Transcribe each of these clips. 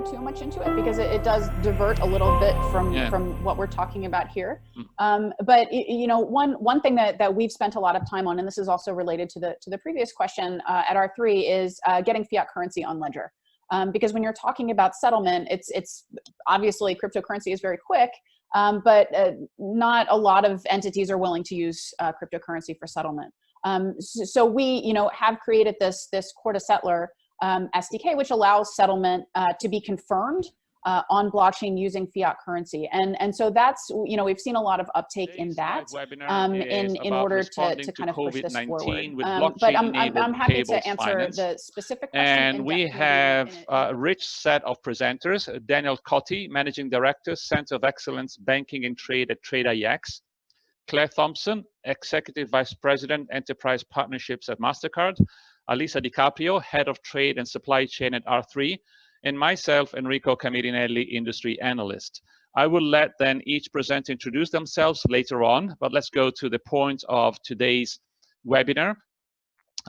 go too much into it because it does divert a little bit from what we're talking about here. But one thing that we've spent a lot of time on, and this is also related to the previous question at R3, is getting fiat currency on ledger. Because when you're talking about settlement, it's obviously cryptocurrency is very quick, but not a lot of entities are willing to use cryptocurrency for settlement. So we have created this core to settler SDK, which allows settlement to be confirmed on blockchain using fiat currency. And so that's, we've seen a lot of uptake in that in order to kind of push this forward. But I'm happy to answer the specific question. And we have a rich set of presenters. Daniel Cotti, Managing Director, Center of Excellence, Banking and Trade at TradeIX. Claire Thompson, Executive Vice President, Enterprise Partnerships at MasterCard. Alisa DiCaprio, Head of Trade and Supply Chain at R3. And myself, Enrico Camirinelli, Industry Analyst. I will let then each presenter introduce themselves later on, but let's go to the point of today's webinar.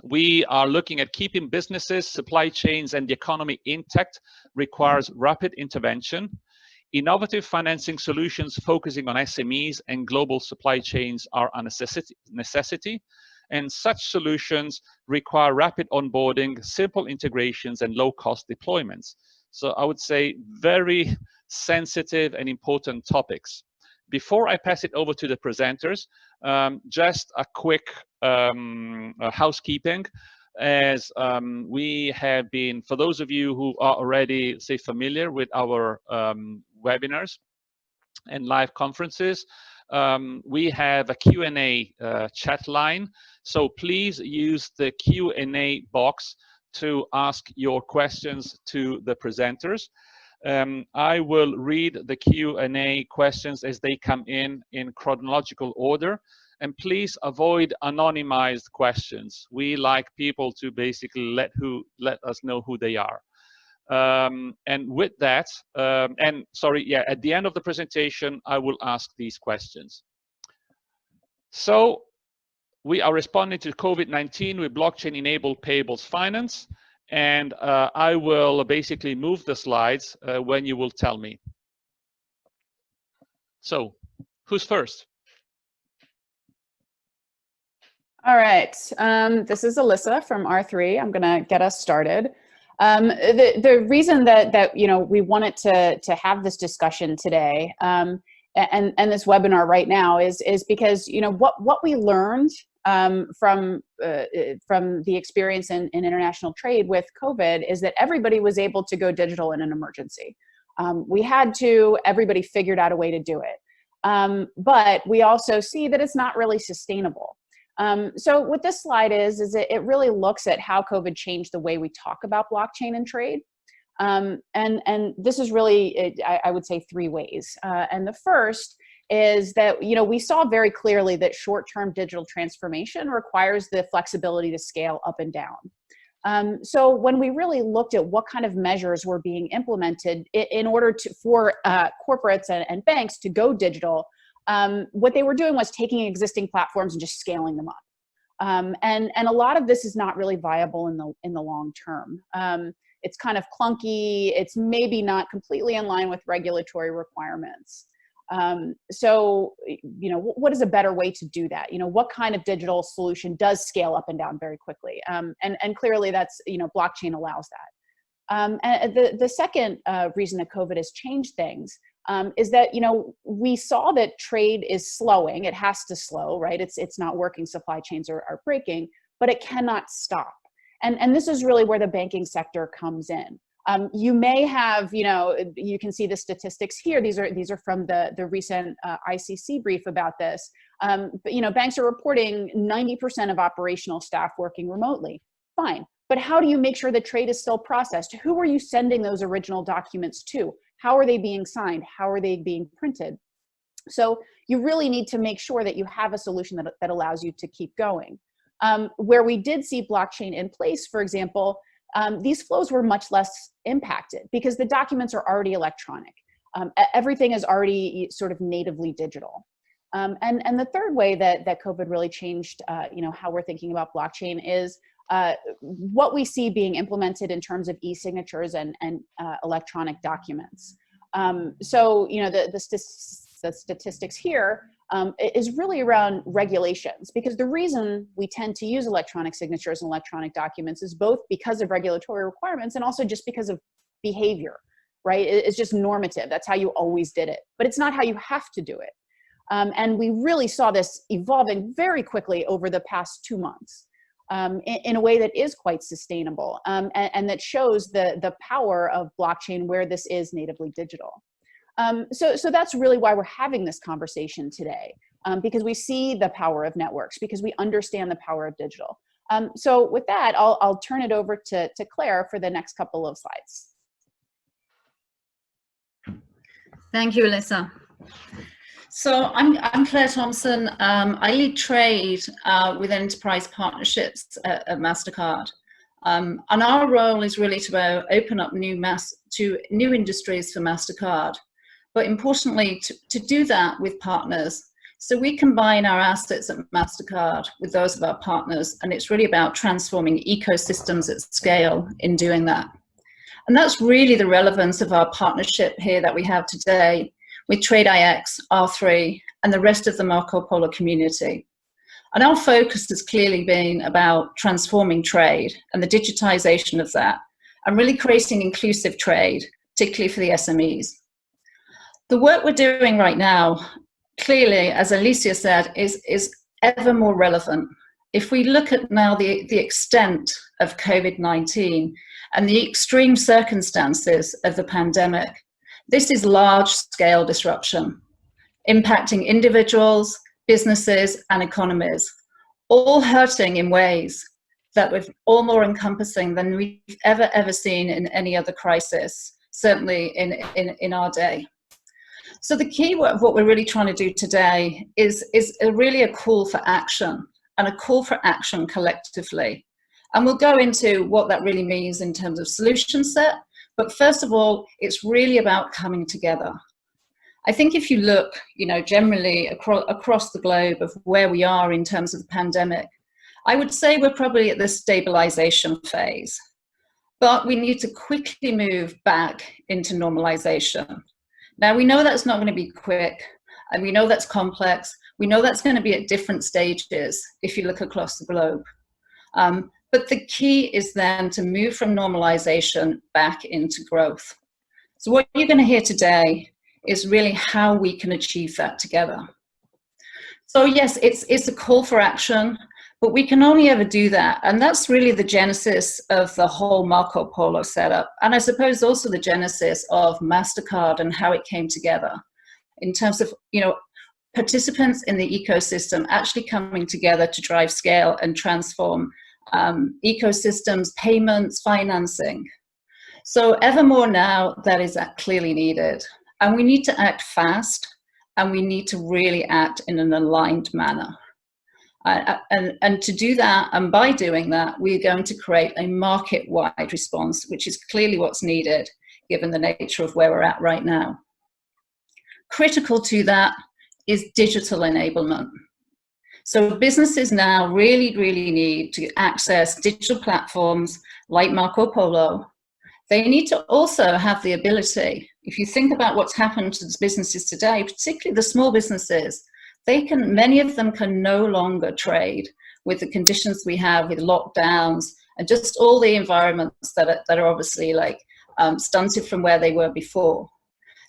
We are looking at keeping businesses, supply chains, and the economy intact requires rapid intervention. Innovative financing solutions focusing on SMEs and global supply chains are a necessity. And such solutions require rapid onboarding, simple integrations, and low-cost deployments. So I would say very sensitive and important topics. Before I pass it over to the presenters, just a quick housekeeping. As we have been, for those of you who are already, say, familiar with our webinars and live conferences, we have a Q&A chat line. So please use the Q&A box to ask your questions to the presenters. I will read the Q&A questions as they come in chronological order. And please avoid anonymized questions. We like people to basically let us know who they are. And with that, at the end of the presentation, I will ask these questions. So we are responding to COVID-19 with blockchain-enabled payables finance. And I will basically move the slides when you will tell me. So who's first? All right, this is Alyssa from R3. I'm gonna get us started. The reason that we wanted to have this discussion today and this webinar right now is because what we learned from the experience in international trade with COVID is that everybody was able to go digital in an emergency. Everybody figured out a way to do it, but we also see that it's not really sustainable. So what this slide is it really looks at how COVID changed the way we talk about blockchain and trade. And this is really, I would say, three ways. And the first is that, we saw very clearly that short-term digital transformation requires the flexibility to scale up and down. So when we really looked at what kind of measures were being implemented in order for corporates and banks to go digital, what they were doing was taking existing platforms and just scaling them up. And a lot of this is not really viable in the long term. It's kind of clunky. It's maybe not completely in line with regulatory requirements. So, what is a better way to do that? What kind of digital solution does scale up and down very quickly? And clearly that's, blockchain allows that. And the second reason that COVID has changed things is that, we saw that trade is slowing. It has to slow, right? It's not working. Supply chains are breaking, but it cannot stop. And this is really where the banking sector comes in. You may have, you can see the statistics here. These are from the recent ICC brief about this. But, banks are reporting 90% of operational staff working remotely. Fine. But how do you make sure that trade is still processed? Who are you sending those original documents to? How are they being signed? How are they being printed? So you really need to make sure that you have a solution that allows you to keep going. Where we did see blockchain in place, for example, these flows were much less impacted because the documents are already electronic. Everything is already sort of natively digital. And the third way that COVID really changed, how we're thinking about blockchain is what we see being implemented in terms of e-signatures and electronic documents. So, you know, the statistics here is really around regulations, because the reason we tend to use electronic signatures and electronic documents is both because of regulatory requirements and also just because of behavior, right? It's just normative. That's how you always did it, but it's not how you have to do it. And we really saw this evolving very quickly over the past 2 months in a way that is quite sustainable and that shows the power of blockchain where this is natively digital. So that's really why we're having this conversation today, because we see the power of networks, because we understand the power of digital. So with that, I'll turn it over to Claire for the next couple of slides. Thank you, Alyssa. So I'm Claire Thompson. I lead trade with enterprise partnerships at MasterCard. And our role is really to open up new industries for MasterCard. But importantly, to do that with partners. So we combine our assets at MasterCard with those of our partners, and it's really about transforming ecosystems at scale in doing that. And that's really the relevance of our partnership here that we have today with TradeIX, R3, and the rest of the Marco Polo community. And our focus has clearly been about transforming trade and the digitization of that, and really creating inclusive trade, particularly for the SMEs. The work we're doing right now, clearly, as Alicia said, is ever more relevant. If we look at now the extent of COVID-19 and the extreme circumstances of the pandemic, this is large-scale disruption, impacting individuals, businesses, and economies, all hurting in ways that were all more encompassing than we've ever seen in any other crisis, certainly in our day. So the key of what we're really trying to do today is really a call for action, and a call for action collectively. And we'll go into what that really means in terms of solution set. But first of all, it's really about coming together. I think if you look, you know, generally across the globe of where we are in terms of the pandemic, I would say we're probably at the stabilization phase. But we need to quickly move back into normalization. Now, we know that's not going to be quick, and we know that's complex. We know that's going to be at different stages if you look across the globe. But the key is then to move from normalization back into growth. So what you're going to hear today is really how we can achieve that together. So yes, it's a call for action, but we can only ever do that. And that's really the genesis of the whole Marco Polo setup. And I suppose also the genesis of MasterCard and how it came together in terms of, you know, participants in the ecosystem actually coming together to drive scale and transform ecosystems, payments, financing. So ever more now, that is clearly needed. And we need to act fast, and we need to really act in an aligned manner. And to do that, and by doing that, we're going to create a market-wide response, which is clearly what's needed, given the nature of where we're at right now. Critical to that is digital enablement. So businesses now really need to access digital platforms like Marco Polo. They need to also have the ability, if you think about what's happened to the businesses today, particularly the small businesses, many of them can no longer trade with the conditions we have with lockdowns and just all the environments that are obviously like stunted from where they were before.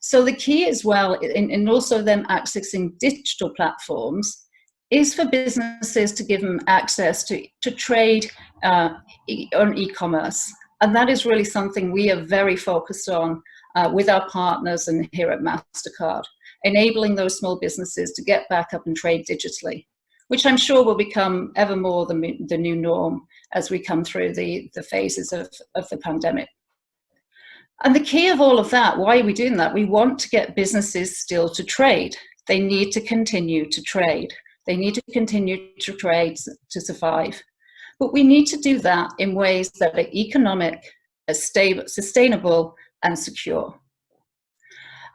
So the key as well, in also them accessing digital platforms, is for businesses to give them access to trade on e-commerce. And that is really something we are very focused on with our partners and here at MasterCard, enabling those small businesses to get back up and trade digitally, which I'm sure will become ever more the new norm as we come through the phases of the pandemic. And the key of all of that, why are we doing that? We want to get businesses still to trade. They need to continue to trade. They need to continue to trade to survive. But we need to do that in ways that are economic, stable, sustainable, and secure.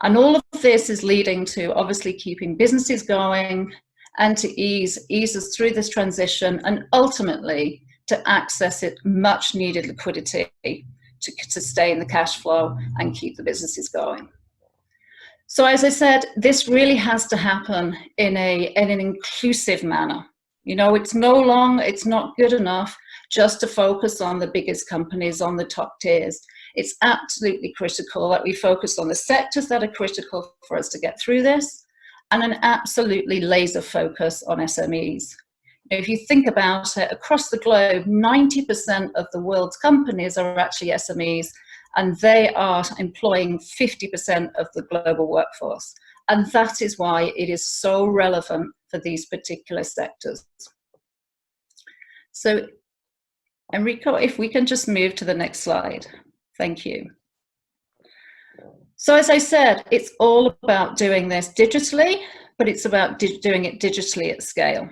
And all of this is leading to obviously keeping businesses going and to ease us through this transition and ultimately to access it much needed liquidity to sustain the cash flow and keep the businesses going. So as I said, this really has to happen in an inclusive manner. You know, it's not good enough just to focus on the biggest companies, on the top tiers. It's absolutely critical that we focus on the sectors that are critical for us to get through this, and an absolutely laser focus on SMEs. If you think about it, across the globe, 90% of the world's companies are actually SMEs, and they are employing 50% of the global workforce. And that is why it is so relevant for these particular sectors. So, Enrico, if we can just move to the next slide. Thank you. So as I said, it's all about doing this digitally, but it's about doing it digitally at scale.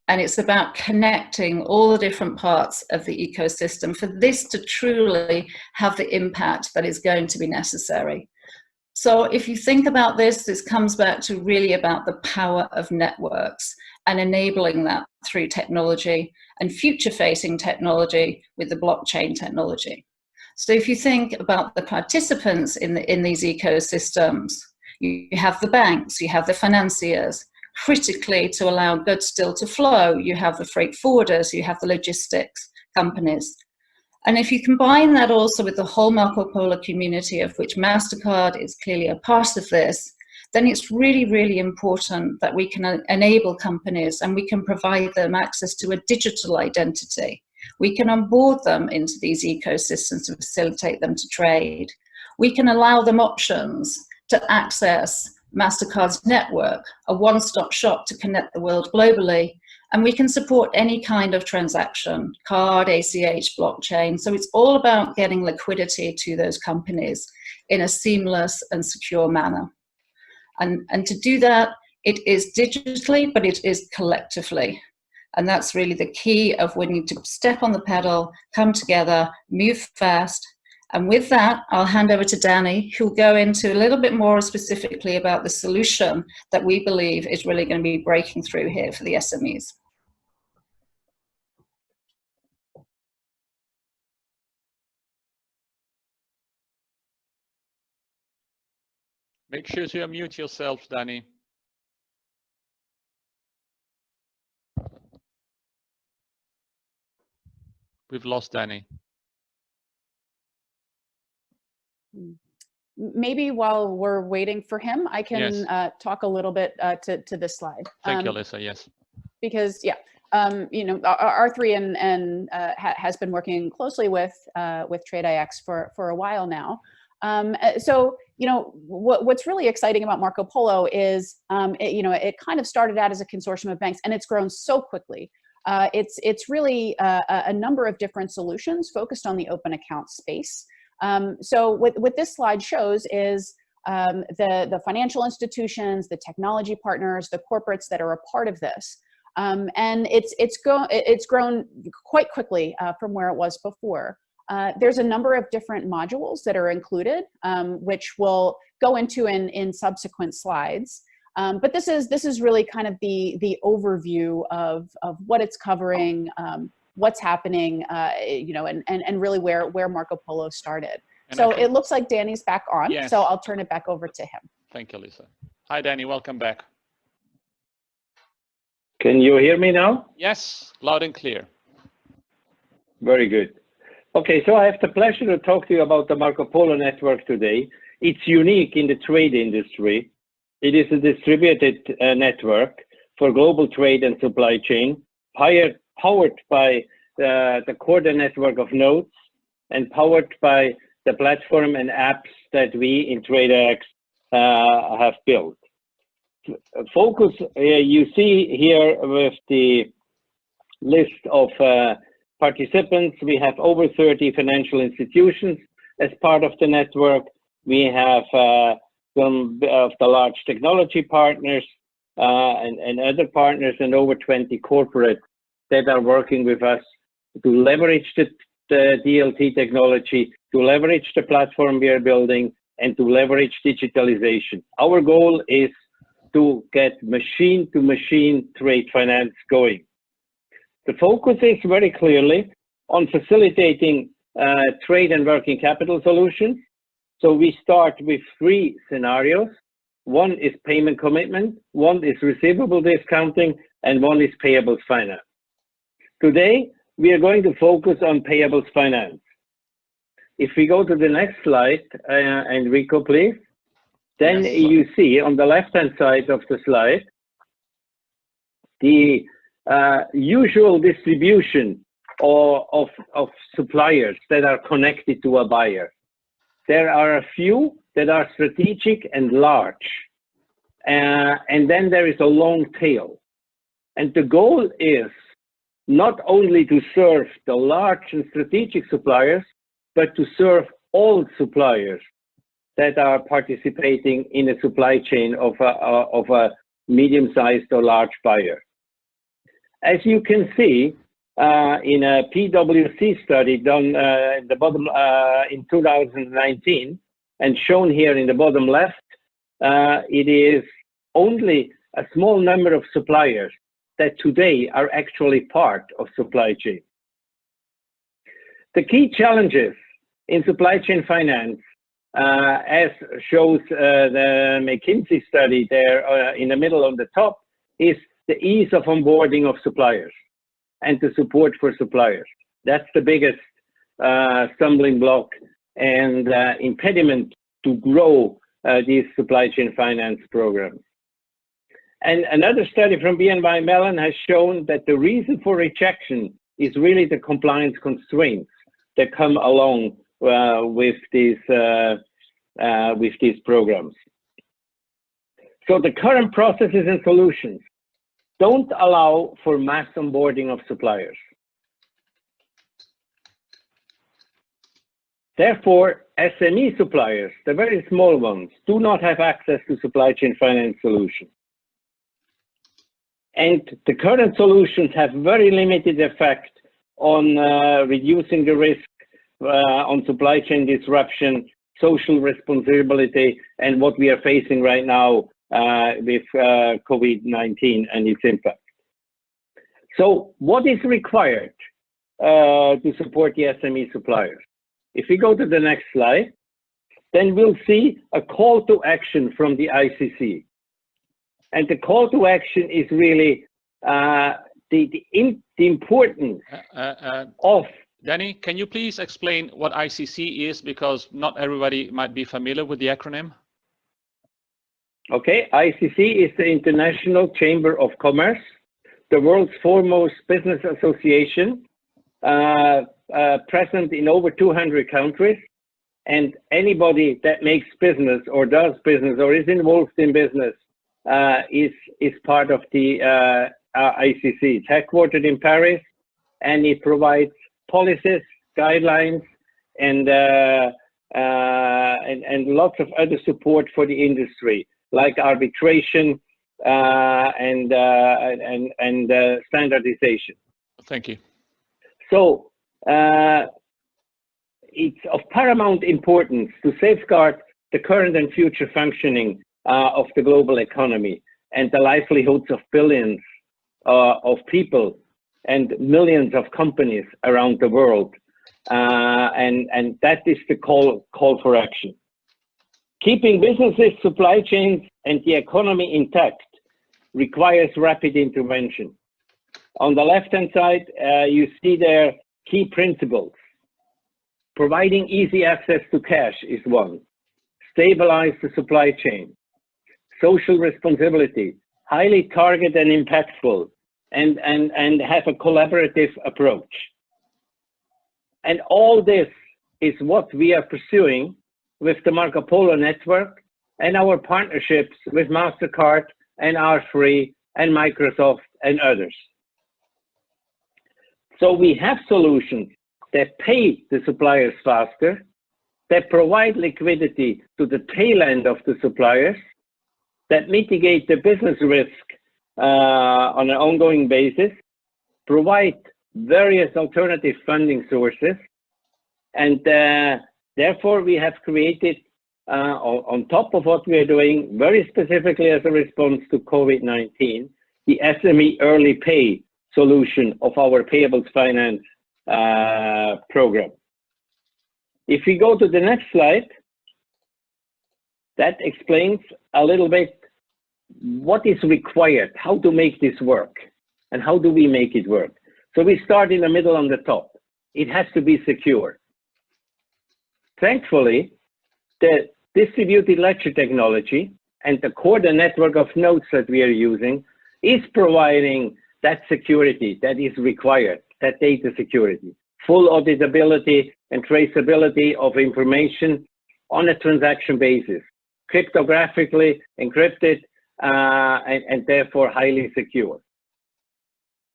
And it's about connecting all the different parts of the ecosystem for this to truly have the impact that is going to be necessary. So if you think about this, this comes back to really about the power of networks and enabling that through technology and future-facing technology with the blockchain technology. So if you think about the participants in these ecosystems, you have the banks, you have the financiers. Critically, to allow goods still to flow, you have the freight forwarders, you have the logistics companies. And if you combine that also with the whole Marco Polo community, of which MasterCard is clearly a part of this, then it's really, really important that we can enable companies and we can provide them access to a digital identity. We can onboard them into these ecosystems to facilitate them to trade. We can allow them options to access MasterCard's network, a one-stop shop to connect the world globally, and we can support any kind of transaction, card, ACH, blockchain. So it's all about getting liquidity to those companies in a seamless and secure manner. And to do that, it is digitally, but it is collectively. And that's really the key of when you step on the pedal, come together, move fast. And with that, I'll hand over to Danny, who'll go into a little bit more specifically about the solution that we believe is really going to be breaking through here for the SMEs. Make sure to unmute yourself, Danny. We've lost Danny. Maybe while we're waiting for him, I can talk a little bit to this slide. Thank you, Alyssa. Yes. Because you know, R3 has been working closely with TradeIX for a while now. So you know, what's really exciting about Marco Polo is you know, it kind of started out as a consortium of banks, and it's grown so quickly. It's really a number of different solutions focused on the open account space. So what this slide shows is the financial institutions, the technology partners, the corporates that are a part of this. And it's grown quite quickly from where it was before. There's a number of different modules that are included, which we'll go into in subsequent slides. But this is really kind of the overview of what it's covering, what's happening, you know, and really where Marco Polo started. And so it looks like Danny's back on, yes. So I'll turn it back over to him. Thank you, Lisa. Hi, Danny, welcome back. Can you hear me now? Yes, loud and clear. Very good. Okay, so I have the pleasure to talk to you about the Marco Polo network today. It's unique in the trade industry. It is a distributed network for global trade and supply chain, powered by the core network of nodes and powered by the platform and apps that we in TradeIX have built. Focus, you see here with the list of participants, we have over 30 financial institutions as part of the network. We have some of the large technology partners and other partners, and over 20 corporates that are working with us to leverage the DLT technology, to leverage the platform we are building, and to leverage digitalization. Our goal is to get machine-to-machine trade finance going. The focus is very clearly on facilitating trade and working capital solutions. So we start with 3 scenarios. One is payment commitment, one is receivable discounting, and one is payables finance. Today, we are going to focus on payables finance. If we go to the next slide, Enrico, please, then Yes. you see on the left-hand side of the slide, the usual distribution of suppliers that are connected to a buyer. There are a few that are strategic and large, and then there is a long tail. And the goal is not only to serve the large and strategic suppliers, but to serve all suppliers that are participating in a supply chain of a medium-sized or large buyer. As you can see, in a PwC study done in 2019 and shown here in the bottom left, it is only a small number of suppliers that today are actually part of supply chain. The key challenges in supply chain finance, as shows the McKinsey study there in the middle on the top, is the ease of onboarding of suppliers and the support for suppliers. That's the biggest stumbling block and impediment to grow these supply chain finance programs. And another study from BNY Mellon has shown that the reason for rejection is really the compliance constraints that come along with these programs. So the current processes and solutions don't allow for mass onboarding of suppliers. Therefore, SME suppliers, the very small ones, do not have access to supply chain finance solutions. And the current solutions have very limited effect on reducing the risk on supply chain disruption, social responsibility, and what we are facing right now with COVID-19 and its impact. So what is required to support the SME suppliers? If we go to the next slide, then we'll see a call to action from the ICC. And the call to action is really the importance of... Danny, can you please explain what ICC is, because not everybody might be familiar with the acronym? Okay, ICC is the International Chamber of Commerce, the world's foremost business association, present in over 200 countries, and anybody that makes business or does business or is involved in business is part of the ICC. It's headquartered in Paris, and it provides policies, guidelines, and lots of other support for the industry, like arbitration and standardization. Thank you. So it's of paramount importance to safeguard the current and future functioning of the global economy and the livelihoods of billions of people and millions of companies around the world. And that is the call for action. Keeping businesses, supply chains, and the economy intact requires rapid intervention. On the left-hand side, you see their key principles. Providing easy access to cash is one. Stabilize the supply chain. Social responsibility, highly targeted and impactful, and have a collaborative approach. And all this is what we are pursuing with the Marco Polo network and our partnerships with MasterCard and R3 and Microsoft and others. So we have solutions that pay the suppliers faster, that provide liquidity to the tail end of the suppliers, that mitigate the business risk on an ongoing basis, provide various alternative funding sources, and therefore we have created, on top of what we are doing, very specifically as a response to COVID-19, the SME early pay solution of our payables finance program. If we go to the next slide, that explains a little bit what is required, how to make this work, and how do we make it work. So we start in the middle on the top. It has to be secure. Thankfully, the distributed ledger technology and the core network of nodes that we are using is providing that security that is required, that data security, full auditability and traceability of information on a transaction basis, cryptographically encrypted, and therefore highly secure.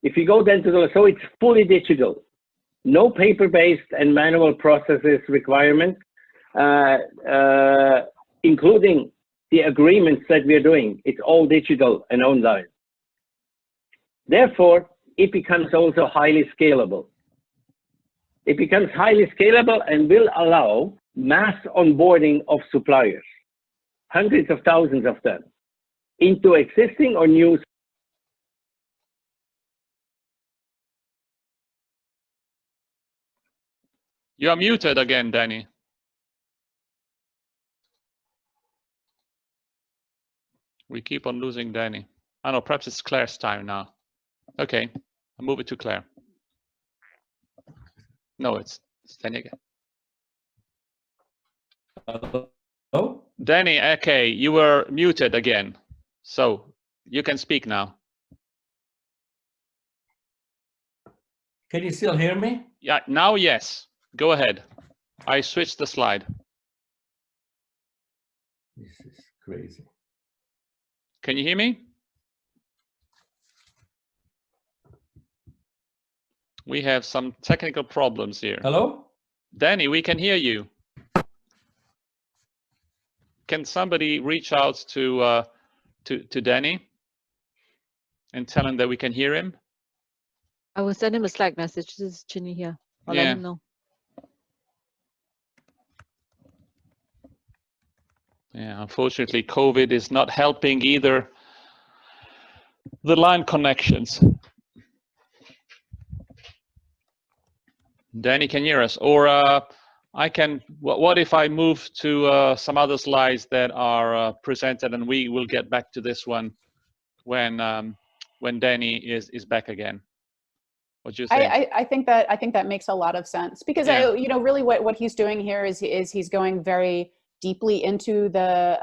If you go then to the, so it's fully digital, no paper-based and manual processes requirement, including the agreements that we are doing. It's all digital and online. Therefore, it becomes also highly scalable. It becomes highly scalable and will allow mass onboarding of suppliers, hundreds of thousands of them, into existing or new. You are muted again, Danny. We keep on losing Danny. I know, perhaps it's Claire's time now. Okay, I'll move it to Claire. No, it's Danny again. Hello? Danny, okay, you were muted again. So you can speak now. Can you still hear me? Yeah, now yes. Go ahead. I switched the slide. This is crazy. Can you hear me? We have some technical problems here. Hello? Danny, we can hear you. Can somebody reach out to Danny and tell him that we can hear him? I will send him a Slack message. This is Chinny here. I'll let him know. Yeah, unfortunately, COVID is not helping either the line connections. Danny can hear us, or I can. What if I move to some other slides that are presented, and we will get back to this one when Danny is back again. What do you think? I think that makes a lot of sense, because Yeah. really what he's doing here is he's going very deeply into the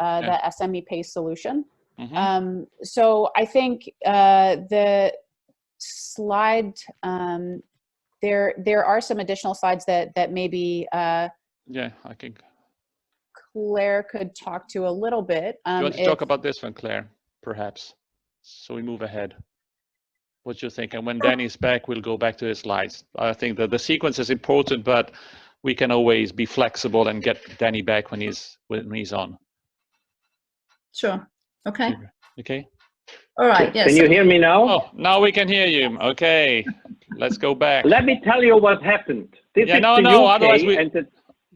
SME Pay solution. Mm-hmm. So I think the slide, there are some additional slides that maybe Yeah, I think. Claire could talk to a little bit. You want to talk about this one, Claire, perhaps, so we move ahead. What do you think? And when Danny's back, we'll go back to the slides. I think that the sequence is important, but we can always be flexible and get Danny back when he's on. Sure. Okay. Okay. All right. Yes. Can you hear me now? Oh, now we can hear you. Okay, let's go back. Let me tell you what happened. This is no, the no. UK, Otherwise, and the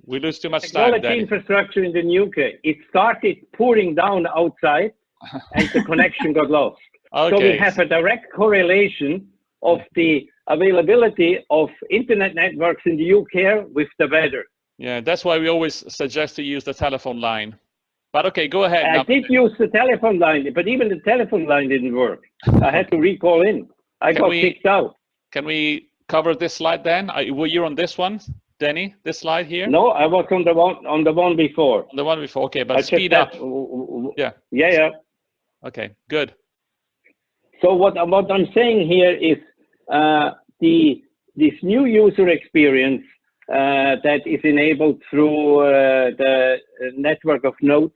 we lose too much time. technology Danny. infrastructure in the UK. It started pouring down outside, and the connection got lost. Okay. So we have a direct correlation of the availability of internet networks in the UK with the weather. Yeah, that's why we always suggest to use the telephone line. But okay, go ahead. I did use the telephone line, but even the telephone line didn't work. I had to recall in. I got kicked out. Can we cover this slide then? Were you on this one, Danny? This slide here? No, I was on the one before. On the one before. Okay, but speed up. Yeah. Yeah. Okay, good. So what I'm saying here is this new user experience that is enabled through the network of nodes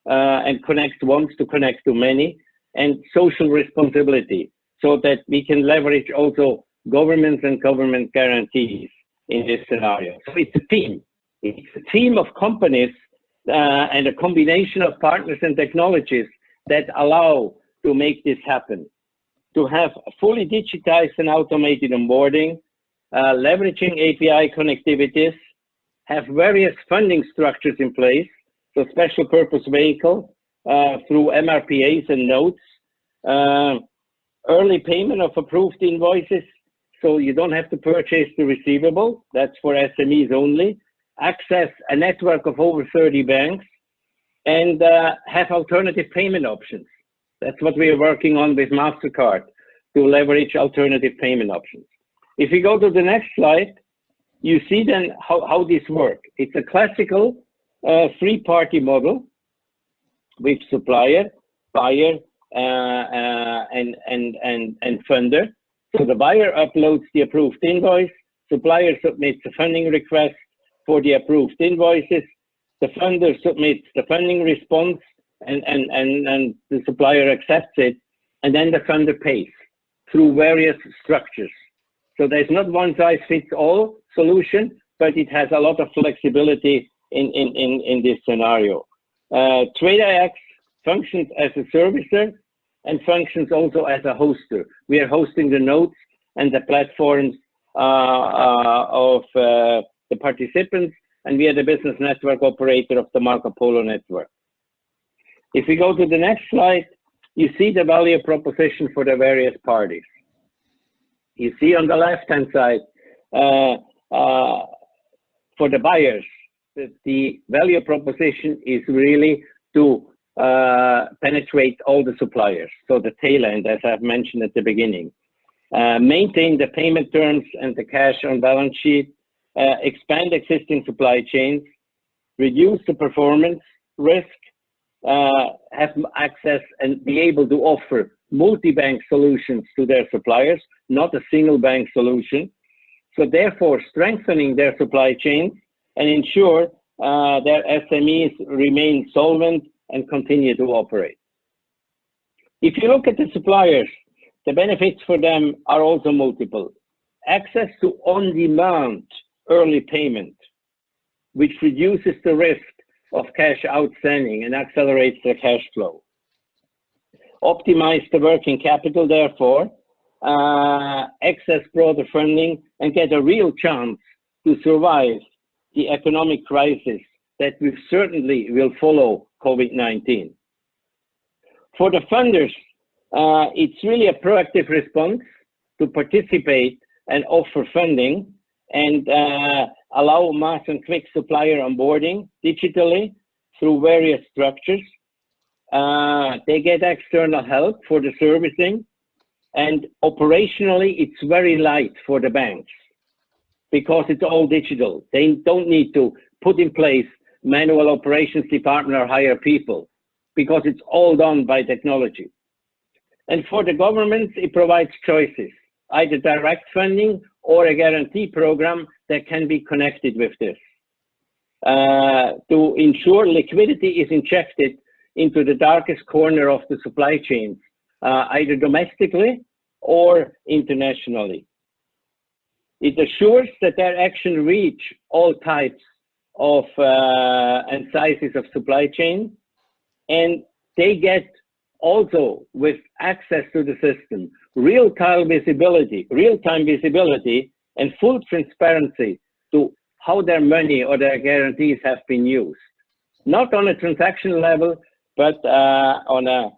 and connect once to connect to many, and social responsibility, so that we can leverage also governments and government guarantees in this scenario. So it's a team. It's a team of companies and a combination of partners and technologies that allow to make this happen. To have fully digitized and automated onboarding, leveraging API connectivities, have various funding structures in place, so special purpose vehicle through MRPAs and notes, early payment of approved invoices, so you don't have to purchase the receivable. That's for SMEs only. Access a network of over 30 banks, and have alternative payment options. That's what we are working on with MasterCard, to leverage alternative payment options. If you go to the next slide, you see then how this works. It's a classical three-party model with supplier, buyer, and funder. So the buyer uploads the approved invoice, supplier submits a funding request for the approved invoices, the funder submits the funding response, and the supplier accepts it, and then the funder pays through various structures. So there's not one size fits all solution, but it has a lot of flexibility in this scenario. TradeIX functions as a servicer and functions also as a hoster. We are hosting the nodes and the platforms of the participants, and we are the business network operator of the Marco Polo network. If we go to the next slide, you see the value proposition for the various parties. You see on the left-hand side, for the buyers, that the value proposition is really to penetrate all the suppliers. So the tail end, as I've mentioned at the beginning. Maintain the payment terms and the cash on balance sheet, expand existing supply chains, reduce the performance risk, have access and be able to offer multi-bank solutions to their suppliers, not a single bank solution. So therefore, strengthening their supply chains and ensure their SMEs remain solvent and continue to operate. If you look at the suppliers, the benefits for them are also multiple. Access to on-demand early payment, which reduces the risk of cash outstanding and accelerates the cash flow. Optimize the working capital, therefore, access broader funding, and get a real chance to survive the economic crisis that we certainly will follow COVID-19. For the funders, it's really a proactive response to participate and offer funding and allow mass and quick supplier onboarding digitally through various structures. They get external help for the servicing, and operationally it's very light for the banks because it's all digital. They don't need to put in place manual operations department or hire people because it's all done by technology. And for the governments, it provides choices, either direct funding or a guarantee program that can be connected with this to ensure liquidity is injected into the darkest corner of the supply chains, either domestically or internationally. It assures that their action reach all types of and sizes of supply chain, and they get also, with access to the system, real-time visibility and full transparency to how their money or their guarantees have been used. Not on a transaction level, but on a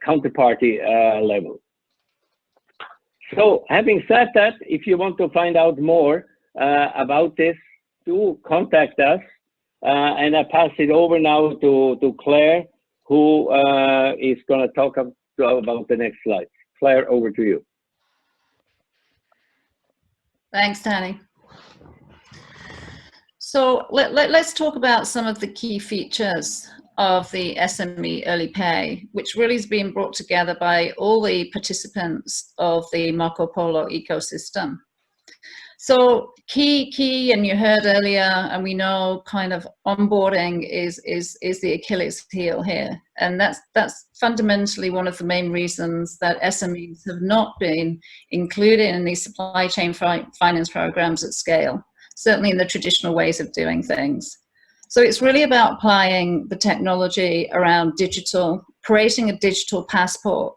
counterparty level. So having said that, if you want to find out more about this, do contact us. And I pass it over now to Claire, who is going to talk about the next slide. Claire, over to you. Thanks, Danny. So let's talk about some of the key features of the SME Early Pay, which really is being brought together by all the participants of the Marco Polo ecosystem. So key, and you heard earlier, and we know kind of onboarding is the Achilles heel here. And that's fundamentally one of the main reasons that SMEs have not been included in these supply chain finance programs at scale, certainly in the traditional ways of doing things. So it's really about applying the technology around digital, creating a digital passport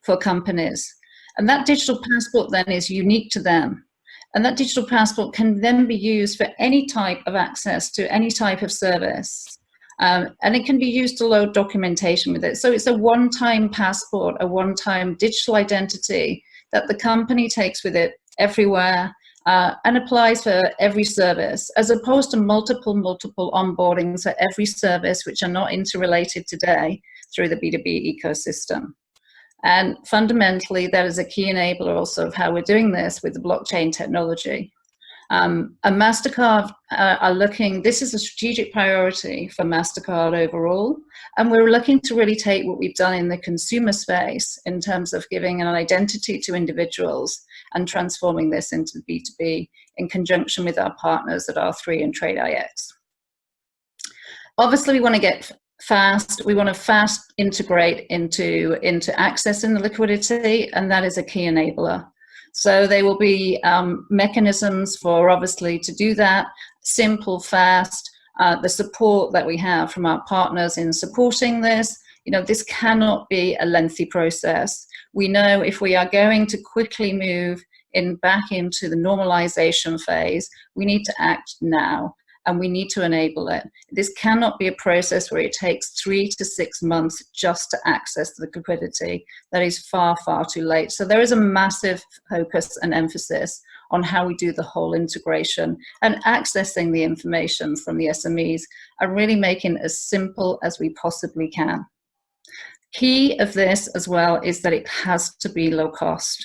for companies. And that digital passport then is unique to them. And that digital passport can then be used for any type of access to any type of service. And it can be used to load documentation with it. So it's a one-time passport, a one-time digital identity that the company takes with it everywhere and applies for every service, as opposed to multiple onboardings for every service which are not interrelated today through the B2B ecosystem. And fundamentally, that is a key enabler also of how we're doing this with the blockchain technology. And MasterCard are looking, this is a strategic priority for MasterCard overall, and we're looking to really take what we've done in the consumer space in terms of giving an identity to individuals and transforming this into B2B in conjunction with our partners at R3 and TradeIX. Obviously, we want to get fast, we want to fast integrate into accessing the liquidity, and that is a key enabler. So there will be mechanisms for obviously to do that, simple, fast, the support that we have from our partners in supporting this. You know, this cannot be a lengthy process. We know if we are going to quickly move back into the normalization phase, we need to act now, and we need to enable it. This cannot be a process where it takes 3 to 6 months just to access the liquidity. That is far, far too late. So there is a massive focus and emphasis on how we do the whole integration and accessing the information from the SMEs and really making it as simple as we possibly can. Key of this as well is that it has to be low cost.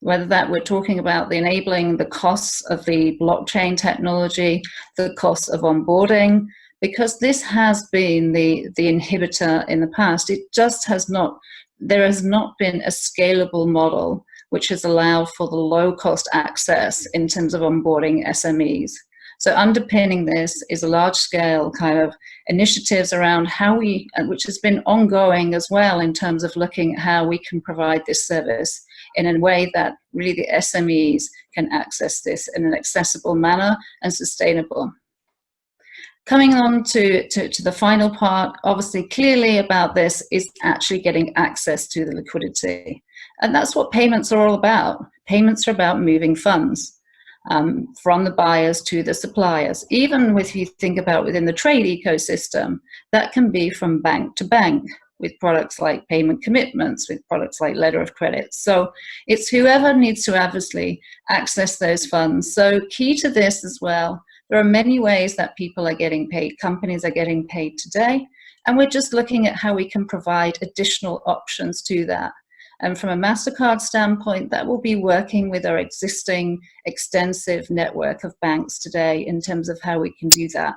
Whether that we're talking about the enabling the costs of the blockchain technology, the costs of onboarding, because this has been the inhibitor in the past. It just has not, there has not been a scalable model which has allowed for the low cost access in terms of onboarding SMEs. So underpinning this is a large scale kind of initiatives around how we, which has been ongoing as well in terms of looking at how we can provide this service in a way that really the SMEs can access this in an accessible manner and sustainable. Coming on to the final part, obviously clearly about this is actually getting access to the liquidity. And that's what payments are all about. Payments are about moving funds from the buyers to the suppliers. Even if you think about within the trade ecosystem, that can be from bank to bank, with products like payment commitments, with products like letter of credit. So it's whoever needs to obviously access those funds. So key to this as well, there are many ways that people are getting paid, companies are getting paid today, and we're just looking at how we can provide additional options to that. And from a MasterCard standpoint, that will be working with our existing extensive network of banks today in terms of how we can do that.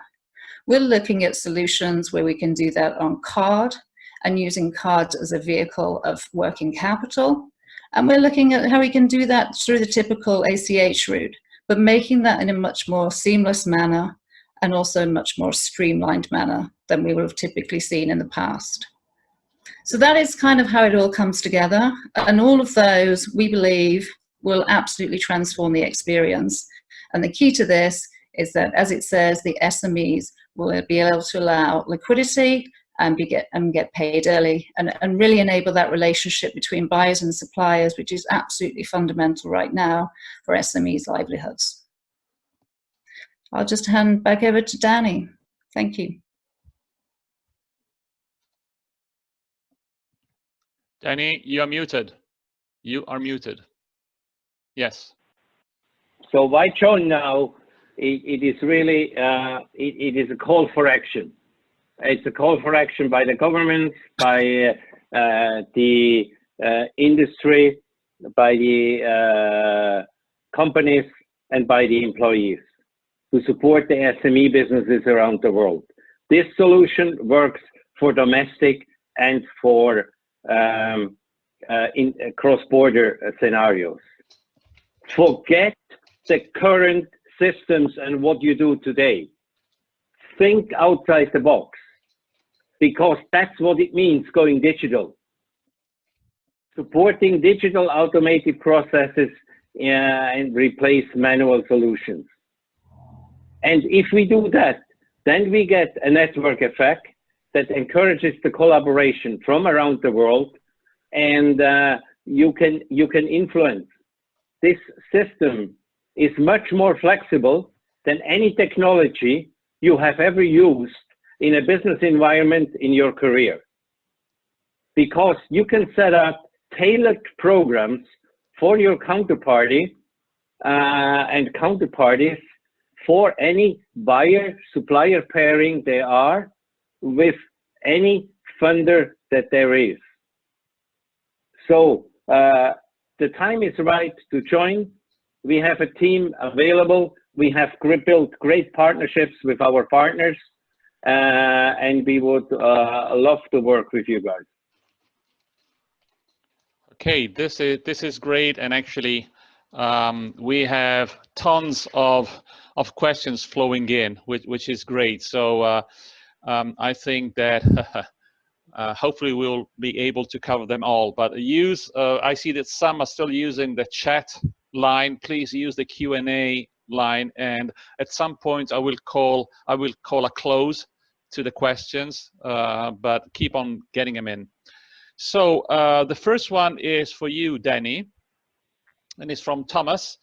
We're looking at solutions where we can do that on card, and using cards as a vehicle of working capital. And we're looking at how we can do that through the typical ACH route, but making that in a much more seamless manner and also a much more streamlined manner than we would have typically seen in the past. So that is kind of how it all comes together. And all of those, we believe, will absolutely transform the experience. And the key to this is that, as it says, the SMEs will be able to allow liquidity and get paid early, and really enable that relationship between buyers and suppliers, which is absolutely fundamental right now for SMEs' livelihoods. I'll just hand back over to Danny. Thank you. Danny, you are muted. You are muted. Yes. So why join now? It is really, it is a call for action. It's a call for action by the government, by the industry, by the companies, and by the employees to support the SME businesses around the world. This solution works for domestic and for in cross-border scenarios. Forget the current systems and what you do today. Think outside the box, because that's what it means going digital. Supporting digital automated processes and replace manual solutions. And if we do that, then we get a network effect that encourages the collaboration from around the world, and you can influence. This system is much more flexible than any technology you have ever used in a business environment in your career, because you can set up tailored programs for your counterparty and counterparties for any buyer-supplier pairing they are with any funder that there is. So the time is right to join. We have a team available. We have built great partnerships with our partners, and we would love to work with you guys. Okay, this is great, and actually we have tons of questions flowing in, which is great. So I think that hopefully we'll be able to cover them all. But I see that some are still using the chat line. Please use the Q&A line, and at some point I will call a close to the questions, but keep on getting them in. So the first one is for you, Danny, and it's from Thomas,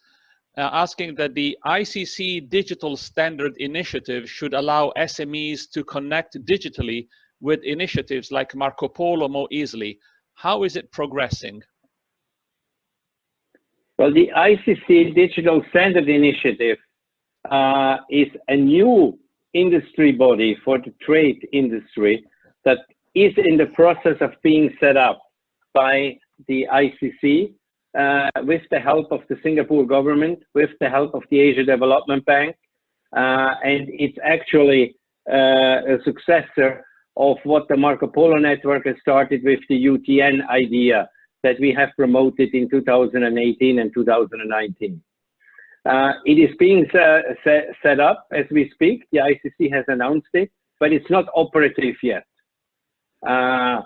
asking that the ICC Digital Standard Initiative should allow SMEs to connect digitally with initiatives like Marco Polo more easily. How is it progressing? Well, the ICC Digital Standard Initiative is a new industry body for the trade industry that is in the process of being set up by the ICC with the help of the Singapore government, with the help of the Asia Development Bank, and it's actually a successor of what the Marco Polo network has started with the UTN idea that we have promoted in 2018 and 2019. It is being set up as we speak. The ICC has announced it, but it's not operative yet. I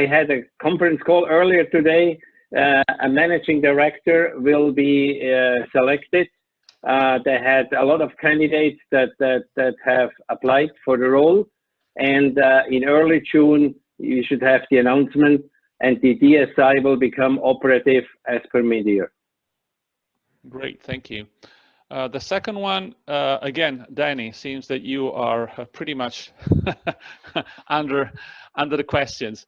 had a conference call earlier today. A managing director will be selected. They had a lot of candidates that have applied for the role, and in early June you should have the announcement, and the DSI will become operative as per mid-year. Great, thank you. The second one, again, Danny, seems that you are pretty much under the questions.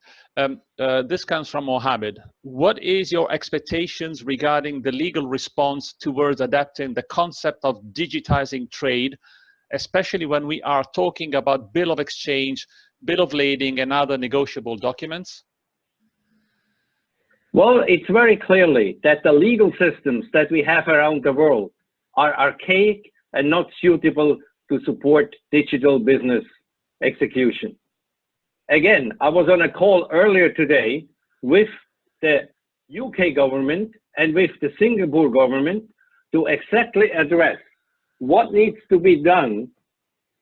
This comes from Mohammed. What is your expectations regarding the legal response towards adapting the concept of digitizing trade, especially when we are talking about bill of exchange, bill of lading, and other negotiable documents? Well, it's very clearly that the legal systems that we have around the world are archaic and not suitable to support digital business execution. Again, I was on a call earlier today with the UK government and with the Singapore government to exactly address what needs to be done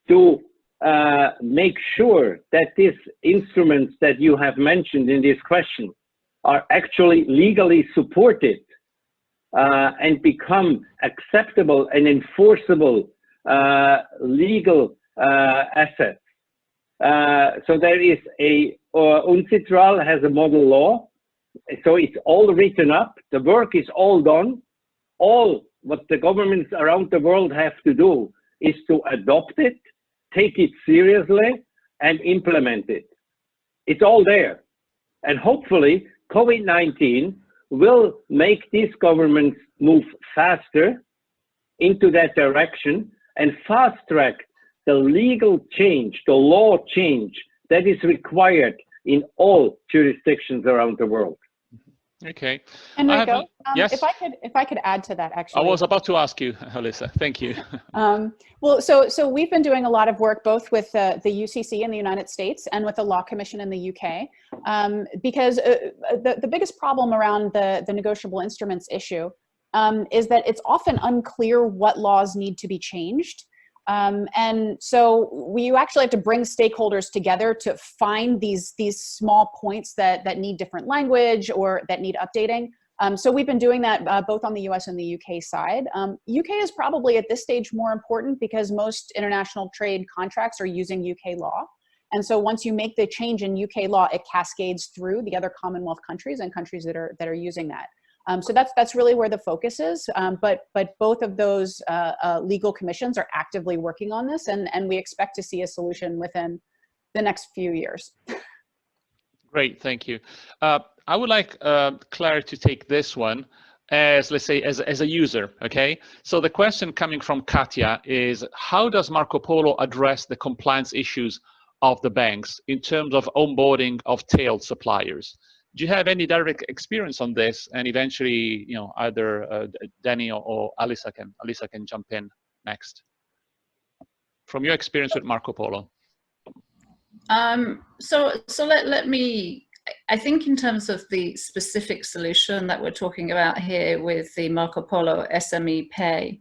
to make sure that these instruments that you have mentioned in this question are actually legally supported and become acceptable and enforceable legal assets. So there is UNCITRAL has a model law, so it's all written up, the work is all done. All what the governments around the world have to do is to adopt it, take it seriously, and implement it. It's all there. And hopefully COVID-19 will make these governments move faster into that direction and fast track the legal change, the law change that is required in all jurisdictions around the world. Okay. Enrico, yes. if I could add to that, actually. I was about to ask you, Alyssa. Thank you. Well, so we've been doing a lot of work both with the UCC in the United States and with the Law Commission in the UK, because the biggest problem around the negotiable instruments issue is that it's often unclear what laws need to be changed. And so we actually have to bring stakeholders together to find these small points that need different language or that need updating. So we've been doing that both on the US and the UK side. UK is probably at this stage more important because most international trade contracts are using UK law. And so once you make the change in UK law, it cascades through the other Commonwealth countries and countries that are using that. So that's really where the focus is. But both of those legal commissions are actively working on this, and we expect to see a solution within the next few years. Great, thank you. I would like Claire to take this one as, let's say, as a user, okay? So the question coming from Katya is, how does Marco Polo address the compliance issues of the banks in terms of onboarding of tailed suppliers? Do you have any direct experience on this? And eventually, you know, either Danny or Alisa can jump in next. From your experience with Marco Polo. So let me, I think in terms of the specific solution that we're talking about here with the Marco Polo SME Pay,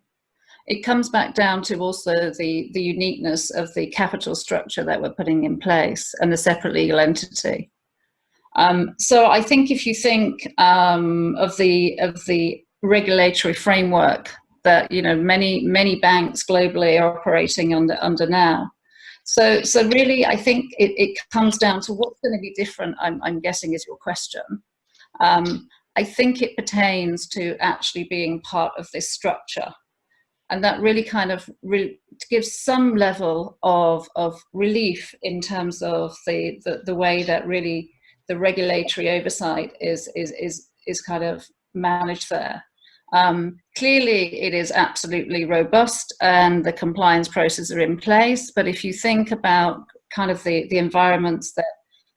it comes back down to also the uniqueness of the capital structure that we're putting in place and the separate legal entity. So I think if you think of the regulatory framework that, you know, many banks globally are operating under now. So really, I think it comes down to what's going to be different, I'm guessing is your question. I think it pertains to actually being part of this structure. And that really kind of gives some level of relief in terms of the way that really the regulatory oversight is kind of managed there. Clearly, it is absolutely robust and the compliance processes are in place. But if you think about kind of the environments that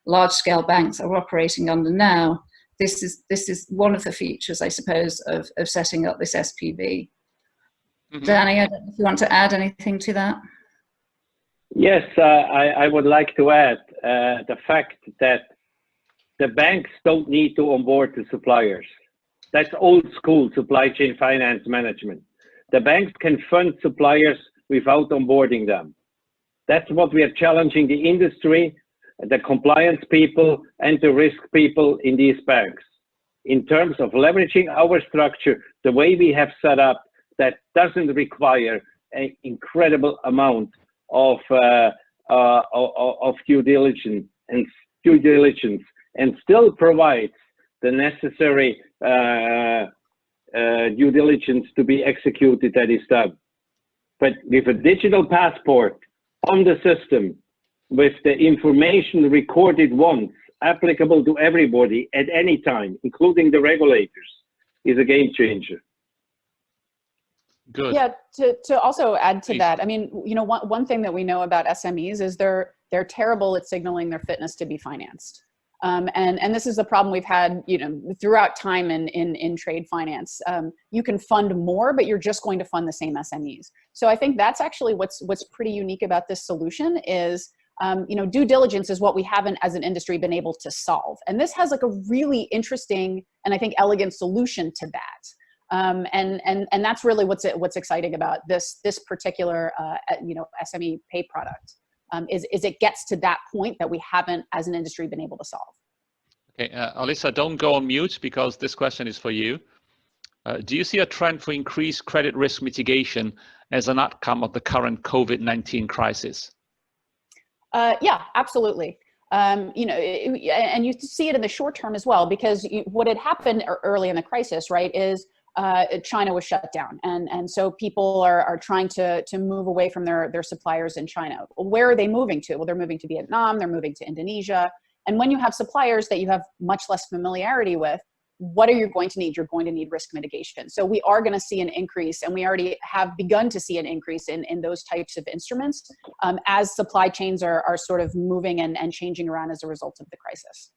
large-scale banks are operating under now, this is one of the features, I suppose, of setting up this SPV. Mm-hmm. Danny, I don't know if you want to add anything to that. Yes, I would like to add the fact that the banks don't need to onboard the suppliers. That's old school supply chain finance management. The banks can fund suppliers without onboarding them. That's what we are challenging the industry, the compliance people, and the risk people in these banks. In terms of leveraging our structure, the way we have set up, that doesn't require an incredible amount of due diligence and still provides the necessary due diligence to be executed that is done. But with a digital passport on the system, with the information recorded once, applicable to everybody at any time, including the regulators, is a game changer. Good. Yeah, to also add to that, I mean, you know, one thing that we know about SMEs is they're terrible at signaling their fitness to be financed. And this is a problem we've had, you know, throughout time in trade finance. You can fund more, but you're just going to fund the same SMEs. So I think that's actually what's pretty unique about this solution is, you know, due diligence is what we haven't as an industry been able to solve. And this has like a really interesting and I think elegant solution to that. And that's really what's exciting about this particular you know, SME Pay product. Is it gets to that point that we haven't as an industry been able to solve. Okay, Alisa, don't go on mute because this question is for you. Do you see a trend for increased credit risk mitigation as an outcome of the current COVID-19 crisis? Yeah, absolutely. You know, and you see it in the short term as well, because what had happened early in the crisis, right, is China was shut down, and so people are trying to move away from their suppliers in China. Where are they moving to? Well, they're moving to Vietnam, they're moving to Indonesia. And when you have suppliers that you have much less familiarity with, what are you going to need? You're going to need risk mitigation. So we are going to see an increase, and we already have begun to see an increase in those types of instruments as supply chains are sort of moving and changing around as a result of the crisis.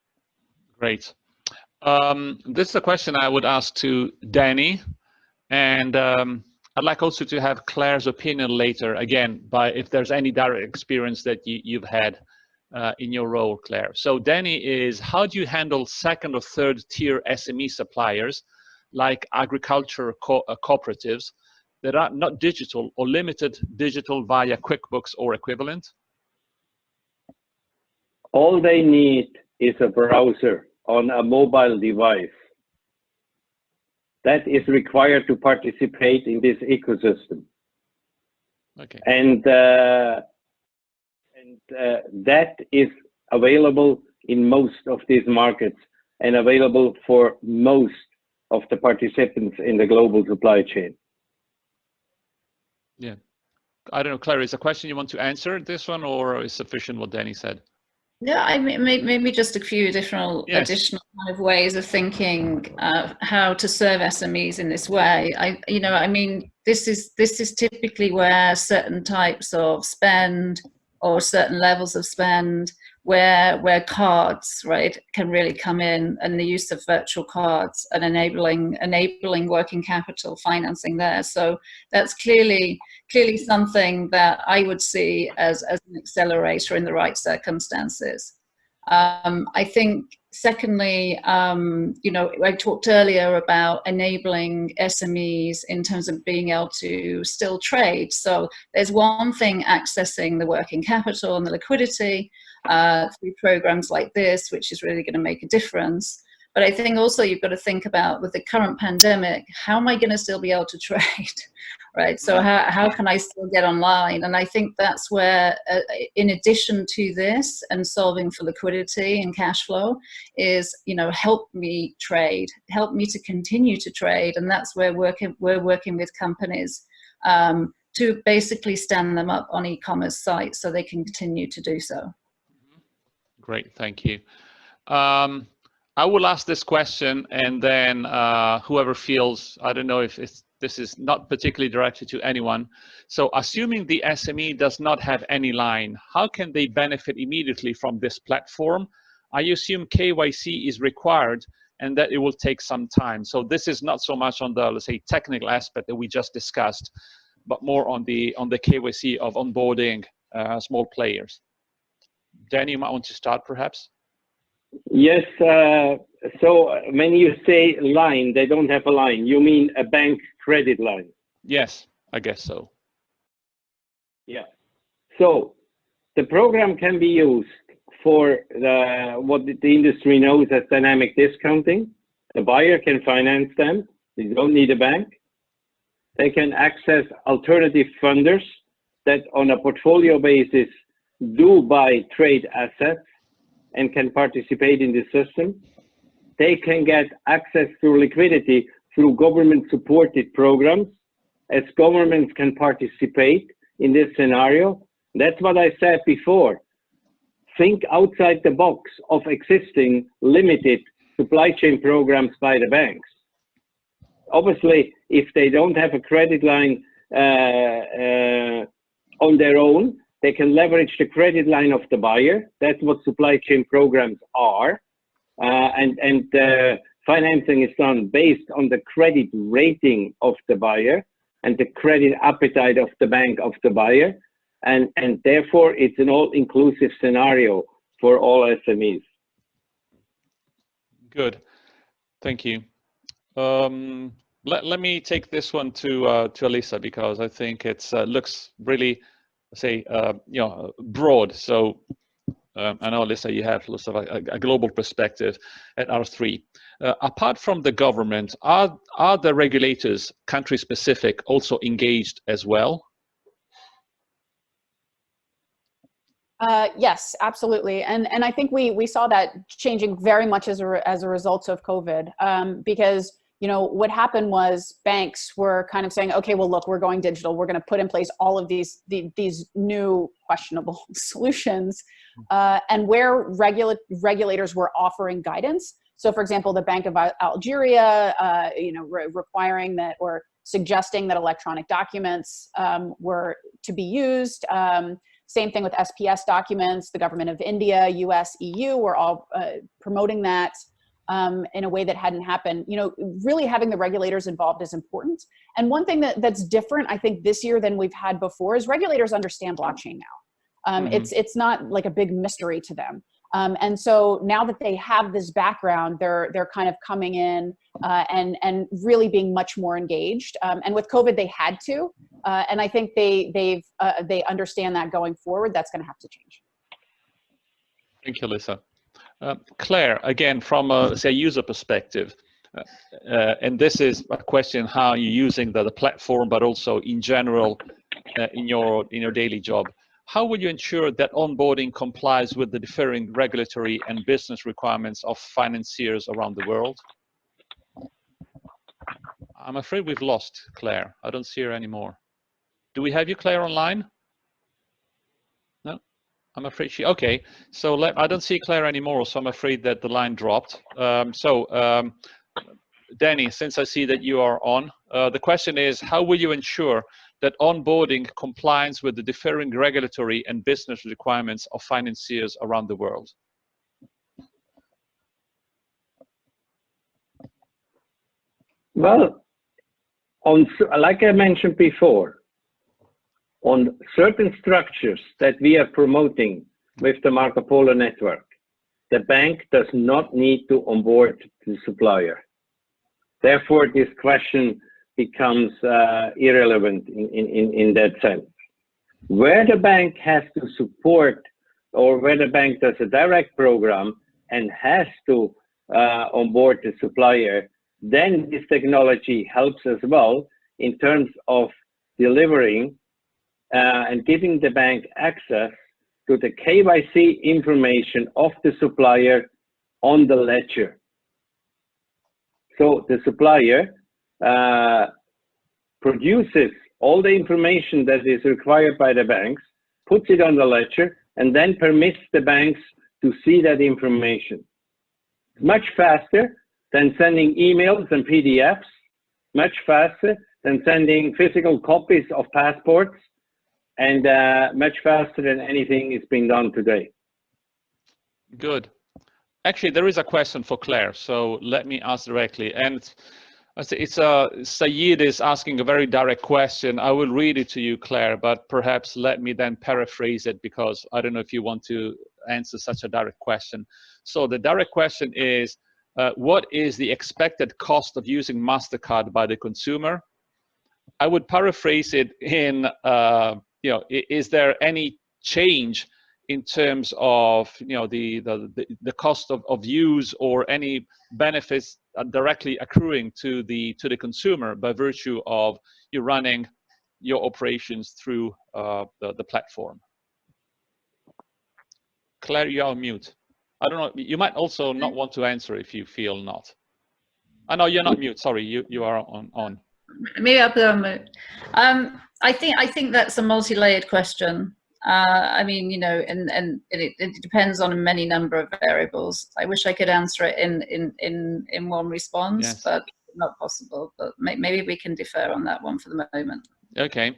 Great. This is a question I would ask to Danny, and I'd like also to have Claire's opinion later, again, by if there's any direct experience that you've had in your role, Claire. So Danny is, how do you handle second or third tier SME suppliers like agriculture cooperatives that are not digital or limited digital via QuickBooks or equivalent? All they need is a browser on a mobile device. That is required to participate in this ecosystem. Okay. And that is available in most of these markets and available for most of the participants in the global supply chain. Yeah. I don't know, Claire, is a question you want to answer this one, or is sufficient what Danny said? Yeah, I mean, maybe just a few additional Yes. kind of ways of thinking how to serve SMEs in this way. I mean, this is typically where certain types of spend or certain levels of spend where cards, right, can really come in, and the use of virtual cards and enabling working capital financing there. So that's clearly something that I would see as an accelerator in the right circumstances. I think, secondly, I talked earlier about enabling SMEs in terms of being able to still trade. So there's one thing accessing the working capital and the liquidity through programs like this, which is really going to make a difference. But I think also you've got to think about, with the current pandemic, how am I going to still be able to trade, right? So how can I still get online? And I think that's where, in addition to this and solving for liquidity and cash flow, is, help me trade, help me to continue to trade. And that's where we're working with companies to basically stand them up on e-commerce sites so they can continue to do so. Great, thank you. I will ask this question, and then whoever feels, I don't know if this is not particularly directed to anyone. So assuming the SME does not have any line, how can they benefit immediately from this platform? I assume KYC is required and that it will take some time. So this is not so much on the, let's say, technical aspect that we just discussed, but more on the KYC of onboarding small players. Danny, you might want to start perhaps? Yes, so when you say line, they don't have a line. You mean a bank credit line? Yes, I guess so. Yeah. So the program can be used for what the industry knows as dynamic discounting. The buyer can finance them. They don't need a bank. They can access alternative funders that on a portfolio basis do buy trade assets and can participate in the system. They can get access to liquidity through government-supported programs, as governments can participate in this scenario. That's what I said before. Think outside the box of existing limited supply chain programs by the banks. Obviously, if they don't have a credit line on their own, they can leverage the credit line of the buyer. That's what supply chain programs are. And financing is done based on the credit rating of the buyer and the credit appetite of the bank of the buyer. And therefore, it's an all-inclusive scenario for all SMEs. Good, thank you. Let me take this one to Elisa, because I think it looks really, say, broad. So I know, Elisa, you have lots of a global perspective at R3. Apart from the government, are the regulators country-specific also engaged as well? Yes, absolutely. And I think we saw that changing very much as a result of COVID, because what happened was banks were kind of saying, okay, well, look, we're going digital. We're going to put in place all of these new questionable solutions, and where regulators were offering guidance. So, for example, the Bank of Algeria, requiring that or suggesting that electronic documents were to be used. Same thing with SPS documents. The government of India, US, EU were all promoting that in a way that hadn't happened. Really having the regulators involved is important. And one thing that's different, I think, this year than we've had before is regulators understand blockchain now. It's not like a big mystery to them. And so now that they have this background, they're kind of coming in and really being much more engaged. And with COVID, they had to, and I think they understand that going forward. That's going to have to change. Thank you, Lisa. Claire, again, from a user perspective, and this is a question how you're using the platform, but also in general in your daily job. How will you ensure that onboarding complies with the differing regulatory and business requirements of financiers around the world? I'm afraid we've lost Claire. I don't see her anymore. Do we have you, Claire, online? No? I'm afraid okay. So I don't see Claire anymore, so I'm afraid that the line dropped. Danny, since I see that you are on, the question is, how will you ensure that onboarding complies with the differing regulatory and business requirements of financiers around the world? Well, like I mentioned before, on certain structures that we are promoting with the Marco Polo network, the bank does not need to onboard the supplier. Therefore, this question becomes irrelevant in that sense. Where the bank has to support, or where the bank does a direct program and has to onboard the supplier, then this technology helps as well in terms of delivering and giving the bank access to the KYC information of the supplier on the ledger. So the supplier produces all the information that is required by the banks, puts it on the ledger, and then permits the banks to see that information. Much faster than sending emails and PDFs, much faster than sending physical copies of passports, and much faster than anything is being done today. Good. Actually, there is a question for Claire, so let me ask directly. And it's Sayed is asking a very direct question. I will read it to you, Claire, but perhaps let me then paraphrase it, because I don't know if you want to answer such a direct question. So the direct question is, what is the expected cost of using MasterCard by the consumer? I would paraphrase it in, is there any change in terms of the cost of use, or any benefits directly accruing to the consumer by virtue of you running your operations through the platform? Claire, you're on mute. I don't know. You might also not want to answer if you feel not. I know you're not mute. Sorry, you are on. Maybe I'll put on mute. I think that's a multi-layered question. I mean, and it depends on a many number of variables. I wish I could answer it in one response, yes, but not possible. But maybe we can defer on that one for the moment. Okay.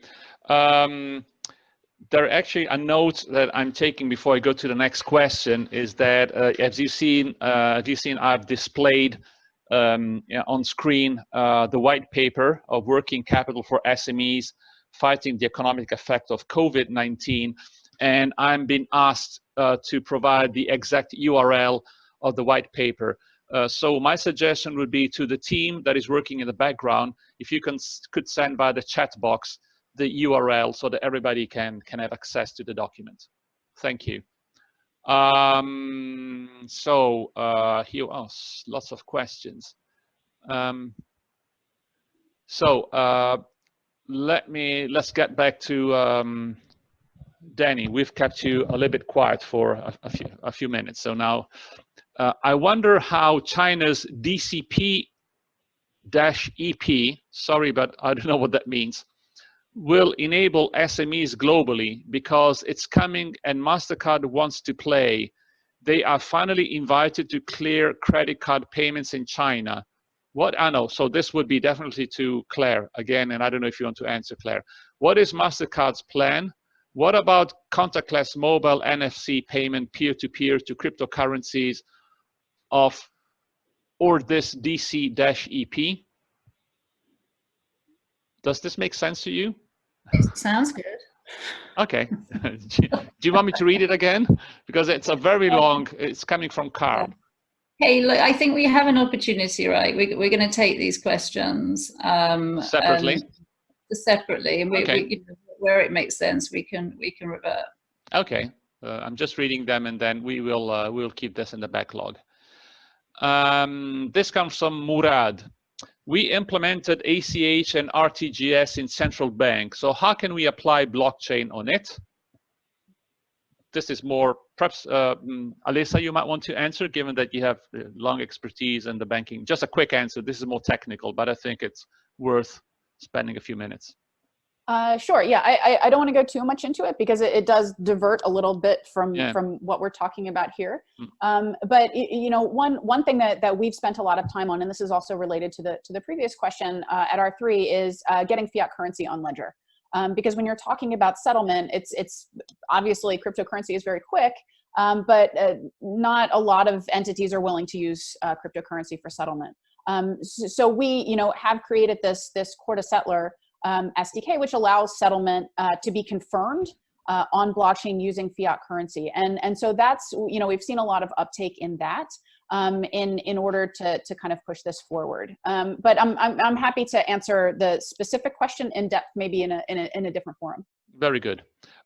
There actually a note that I'm taking before I go to the next question is that as you've seen, I've displayed on screen the white paper of working capital for SMEs fighting the economic effect of COVID-19, and I'm being asked to provide the exact URL of the white paper. So my suggestion would be to the team that is working in the background, if you could send by the chat box the URL so that everybody can have access to the document. Thank you. So here are lots of questions. Let's get back to Danny. We've kept you a little bit quiet for a few minutes. So now I wonder how China's DCP-EP, sorry, but I don't know what that means, will enable SMEs globally, because it's coming and MasterCard wants to play. They are finally invited to clear credit card payments in China. What I know, so this would be definitely to Claire again, and I don't know if you want to answer, Claire. What is MasterCard's plan? What about contactless mobile NFC payment, peer-to-peer to cryptocurrencies or this DC-EP? Does this make sense to you? Sounds good. Okay. Do you want me to read it again? Because it's a very long, it's coming from Carl. Hey, look, I think we have an opportunity, right? We're going to take these questions separately. Separately, and we where it makes sense, we can revert. Okay. I'm just reading them, and then we'll keep this in the backlog. This comes from Murad. We implemented ACH and RTGS in central bank. So how can we apply blockchain on it? This is more, perhaps, Alisa, you might want to answer, given that you have long expertise in the banking. Just a quick answer. This is more technical, but I think it's worth spending a few minutes. Sure. Yeah, I don't want to go too much into it because it does divert a little bit from what we're talking about here. But you know, one thing that we've spent a lot of time on, and this is also related to the previous question at R3, is getting fiat currency on ledger. Because when you're talking about settlement, it's obviously cryptocurrency is very quick, but not a lot of entities are willing to use cryptocurrency for settlement. So we, you know, have created this core to settler SDK, which allows settlement to be confirmed on blockchain using fiat currency. And so that's, you know, we've seen a lot of uptake in that in order to kind of push this forward. But I'm happy to answer the specific question in depth, maybe in a different forum. Very good.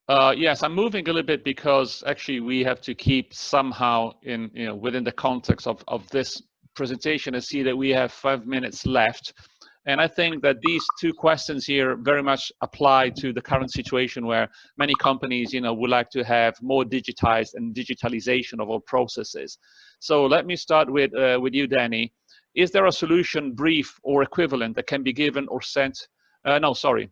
Yes, I'm moving a little bit because actually we have to keep somehow in, you know, within the context of this presentation and see that we have 5 minutes left. And I think that these two questions here very much apply to the current situation where many companies, you know, would like to have more digitized and digitalization of all processes. So let me start with you, Danny. Is there a solution, brief or equivalent, that can be given or sent? No, sorry,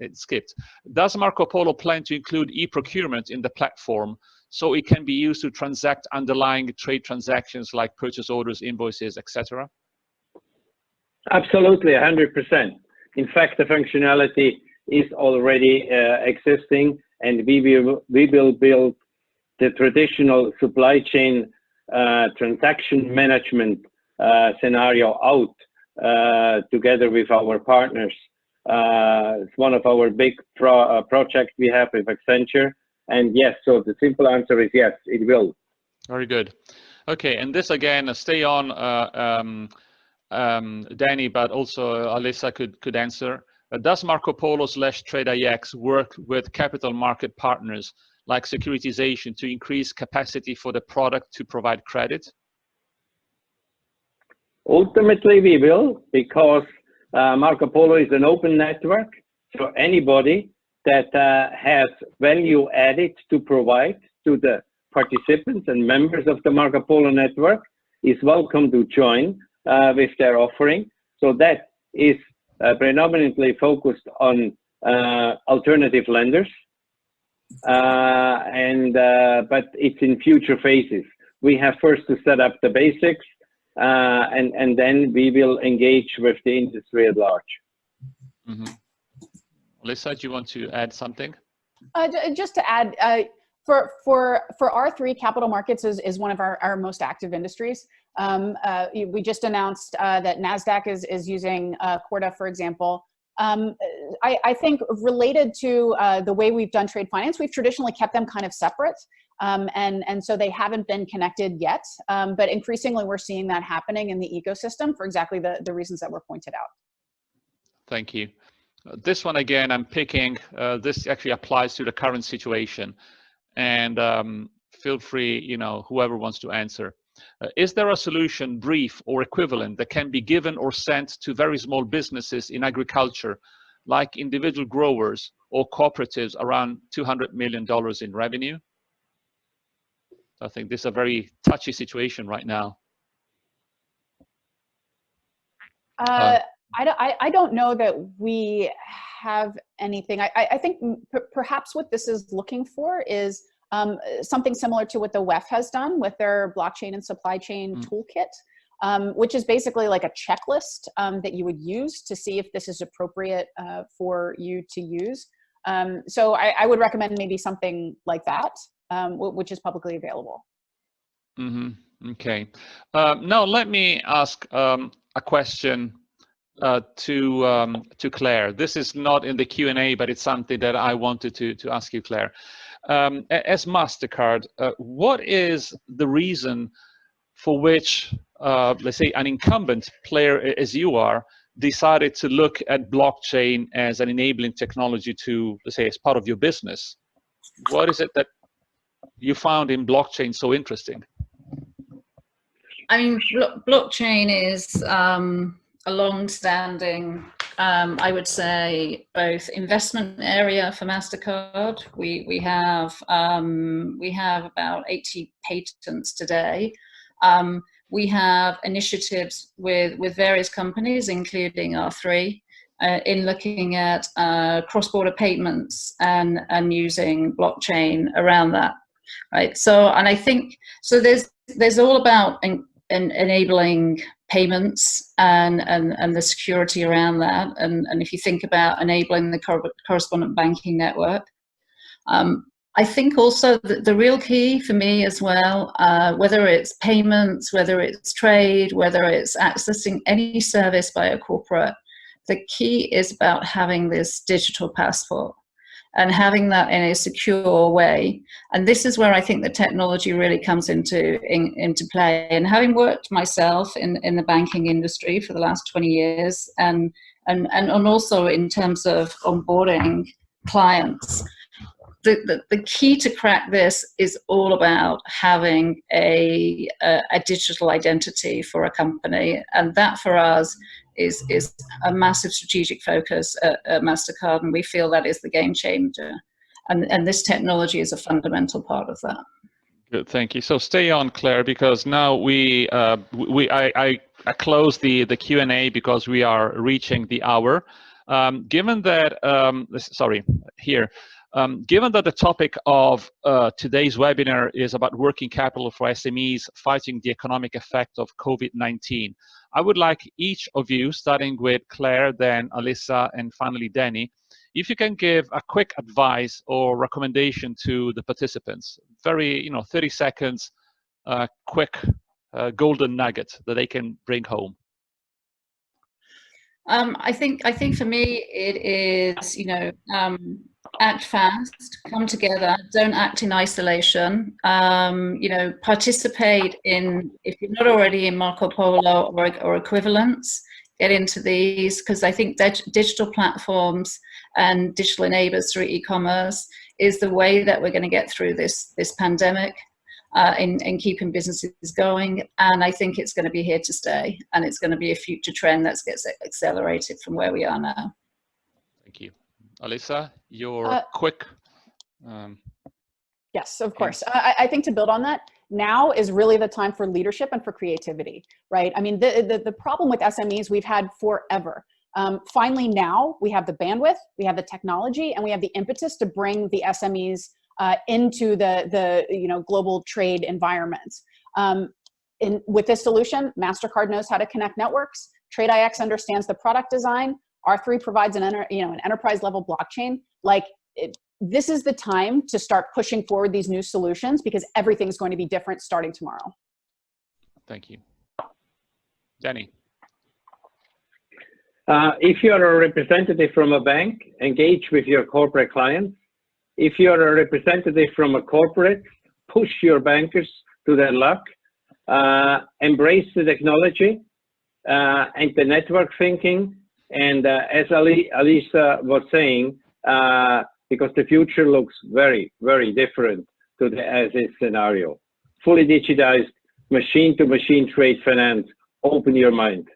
it skipped. Does Marco Polo plan to include e-procurement in the platform so it can be used to transact underlying trade transactions like purchase orders, invoices, etc.? Absolutely, 100%. In fact, the functionality is already existing, and we will build the traditional supply chain transaction management scenario out together with our partners. It's one of our big projects we have with Accenture, and yes, so the simple answer is yes, it will. Very good. Okay, and this again, stay on. Danny, but also Alyssa could answer. Does Marco Polo/TradeIX work with capital market partners like securitization to increase capacity for the product to provide credit? Ultimately, we will, because Marco Polo is an open network. So anybody that has value added to provide to the participants and members of the Marco Polo network is welcome to join with their offering. So that is predominantly focused on alternative lenders, but it's in future phases. We have first to set up the basics, and then we will engage with the industry at large. Mm-hmm. Alyssa, do you want to add something? Just to add, for R3, capital markets is one of our most active industries. We just announced that NASDAQ is using Corda, for example. I think related to the way we've done trade finance, we've traditionally kept them kind of separate. And so they haven't been connected yet. But increasingly, we're seeing that happening in the ecosystem for exactly the reasons that were pointed out. Thank you. This one, again, I'm picking, this actually applies to the current situation. And feel free, you know, whoever wants to answer. Is there a solution, brief or equivalent, that can be given or sent to very small businesses in agriculture, like individual growers or cooperatives around $200 million in revenue? I think this is a very touchy situation right now. I don't know that we have anything. I think perhaps what this is looking for is something similar to what the WEF has done with their blockchain and supply chain toolkit, which is basically like a checklist that you would use to see if this is appropriate for you to use. So I would recommend maybe something like that, which is publicly available. Mm-hmm. Okay. Now let me ask a question to Claire. This is not in the Q&A, but it's something that I wanted to ask you, Claire. As MasterCard, what is the reason for which, let's say, an incumbent player as you are decided to look at blockchain as an enabling technology to, let's say, as part of your business? What is it that you found in blockchain so interesting? I mean, blockchain is a long-standing, I would say, both investment area for MasterCard. We have about 80 patents today. We have initiatives with various companies, including R3, in looking at cross-border payments and using blockchain around that, right? So, and I think, so there's all about enabling payments and the security around that. And if you think about enabling the correspondent banking network, I think also that the real key for me as well, whether it's payments, whether it's trade, whether it's accessing any service by a corporate, the key is about having this digital passport and having that in a secure way. And this is where I think the technology really comes into play. And having worked myself in the banking industry for the last 20 years, and also in terms of onboarding clients, the key to crack this is all about having a digital identity for a company, and that for us is a massive strategic focus at MasterCard, and we feel that is the game changer, and this technology is a fundamental part of that. Good, thank you. So stay on, Claire, because now I close the Q&A because we are reaching the hour. Given that given that the topic of today's webinar is about working capital for SMEs fighting the economic effect of COVID-19, I would like each of you, starting with Claire, then Alyssa, and finally Danny, if you can give a quick advice or recommendation to the participants, very, 30 seconds, quick golden nugget that they can bring home. I think for me it is, act fast, come together, don't act in isolation, participate in, if you're not already in Marco Polo or equivalents, get into these, because I think digital platforms and digital enablers through e-commerce is the way that we're going to get through this pandemic. In keeping businesses going, and I think it's going to be here to stay, and it's going to be a future trend that gets accelerated from where we are now. Thank you. Alyssa, your quick... Yes, of course. I think to build on that, now is really the time for leadership and for creativity, right? I mean, the problem with SMEs we've had forever. Finally, now we have the bandwidth, we have the technology, and we have the impetus to bring the SMEs into the global trade environments. With this solution, MasterCard knows how to connect networks. TradeIX understands the product design. R3 provides an enterprise level blockchain. This is the time to start pushing forward these new solutions, because everything's going to be different starting tomorrow. Thank you. Danny. If you're a representative from a bank, engage with your corporate clients. If you're a representative from a corporate, push your bankers to their luck. Embrace the technology and the network thinking. And as Alyssa was saying, because the future looks very, very different to the as-is scenario. Fully digitized, machine-to-machine trade finance. Open your mind.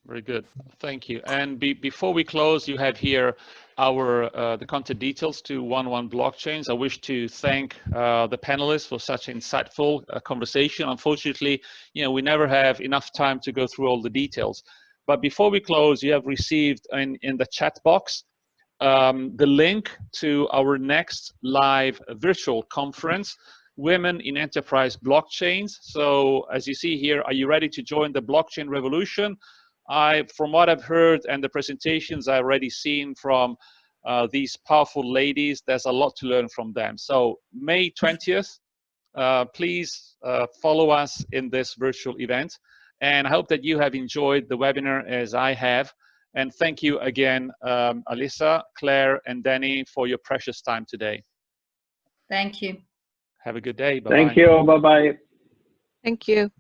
Very good. Thank you. And before we close, you have here the contact details to 111 Blockchains. I wish to thank the panelists for such insightful conversation. Unfortunately, we never have enough time to go through all the details. But before we close, you have received in the chat box the link to our next live virtual conference, Women in Enterprise Blockchains. So as you see here, are you ready to join the blockchain revolution? From what I've heard and the presentations I've already seen from these powerful ladies, there's a lot to learn from them. So May 20th, please follow us in this virtual event. And I hope that you have enjoyed the webinar as I have. And thank you again, Alyssa, Claire, and Danny, for your precious time today. Thank you. Have a good day. Bye-bye. Thank you. Bye-bye. Thank you.